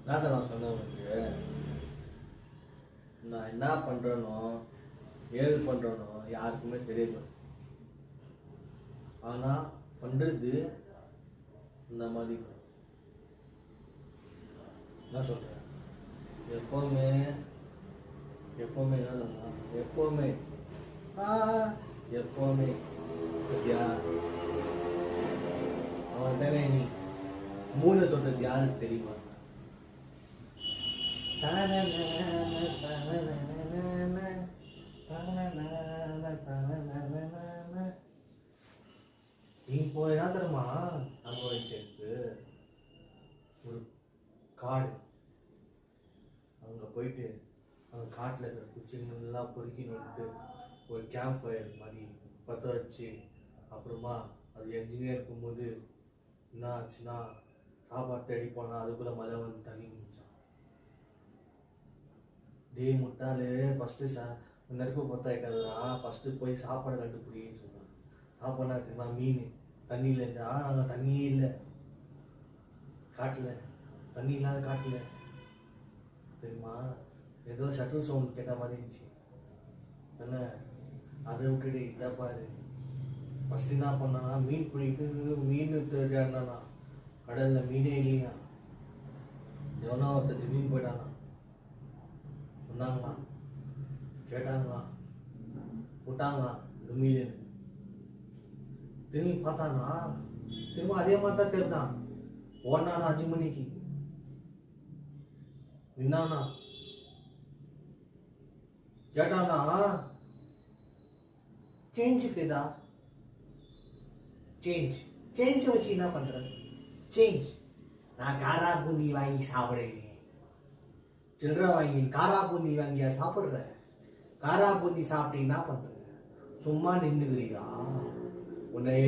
நான் சொன்னேன் உனக்கு, நான் என்ன பண்ணுறேனோ ஏது பண்ணுறேனோ யாருக்குமே தெரியுது. ஆனால் பண்ணுறது இந்த மாதிரி என்ன சொல்கிறேன். எப்போவுமே எப்போவுமே என்ன சொல்லலாம், எப்போவுமே எப்போவுமே அவன் தானே நீ மூணு தொட்டது யாருக்கு தெரியுமா? இப்போ என்ன தெரியுமா அனுபவிச்சிருக்கு, ஒரு காடு. அங்கே போயிட்டு அந்த காட்டில் இருக்கிற குச்சிங்கெல்லாம் பொறுக்கி நின்றுட்டு ஒரு கேம்ப் ஃபயர் மாதிரி பற்ற வச்சு, அப்புறமா அது என்ஜினியர் இருக்கும்போது என்ன ஆச்சுன்னா சாப்பாடு தேடி போனால் அதுக்குள்ளே மழை வந்து தண்ணி நின்றுச்சான். டே முட்டாளு, ஃபஸ்ட்டு நெருப்பு பற்ற வைக்காதா, ஃபஸ்ட்டு போய் சாப்பாடு கண்டுபிடின்னு சொன்னான். சாப்பாடுனா தெரியுமா, மீன் தண்ணியில் இருந்து. ஆனால் அங்கே தண்ணியே இல்லை, காட்டில் தண்ணி இல்லாத காட்டில் தெரியுமா. ஏதோ ஷட்டில் சவுண்ட் கேட்ட மாதிரி இருந்துச்சு. என்ன அதை விட்டுட்டு இதை பாரு. ஃபஸ்ட்டு என்ன பண்ணானா, மீன் பிடித்து மீன் தேடினா கடலில் மீனே இல்லையா. எவனோ ஒருத்தர் திடீர்னு போயிட்டானா. சொன்னாங்களா, கேட்டாங்களா, விட்டாங்களா மீன். திரும்பி பார்த்தானா, திரும்ப அதே மாதிரி தான் தெரிதான். ஓடினானா 5 மணிக்கு, நின்னானா, கேட்டானா சேஞ்சுக்குதா. சேஞ்ச் வச்சு என்ன பண்ற? சேஞ்ச் நான் காரா பூந்தி வாங்கி சாப்பிடுவேன். சில்லற வாங்கி காரா பூந்தி வாங்கியா சாப்பிடுற? காரா பூந்தி சாப்பிட்டு என்ன பண்ற? சும்மா நின்றுக்கிறீரா? உன்னை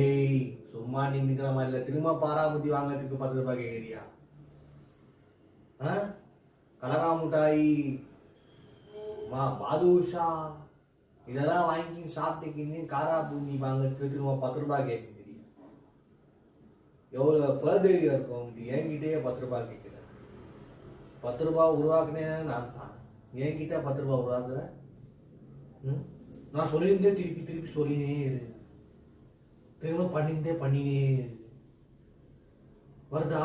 சும்மா நின்றுக்கிற மாதிரி இல்லை, திரும்ப பாரா பூந்தி வாங்கிறதுக்கு 10 ரூபாய் கேட்குறியா? கலகா மிட்டாய், பாதுஷா இதெல்லாம் வாங்கி சாப்பிட்டுக்கின்னு காரா பூந்தி வாங்கிறதுக்கு திரும்ப 10 ரூபாய் கேட்குறீங்க. எவ்வளோ குலதெய்வம் இருக்கும், என்கிட்டயே 10 ரூபாய் கேட்குறேன். 10 ரூபாய் உருவாக்குனேன்னு நான் தான், என்கிட்ட 10 ரூபாய் உருவாக்குற. நான் சொல்லியிருந்தே திருப்பி திருப்பி சொல்லினே இரு, திரும்ப பண்ணியிருந்தே பண்ணினே இரு. வருதா?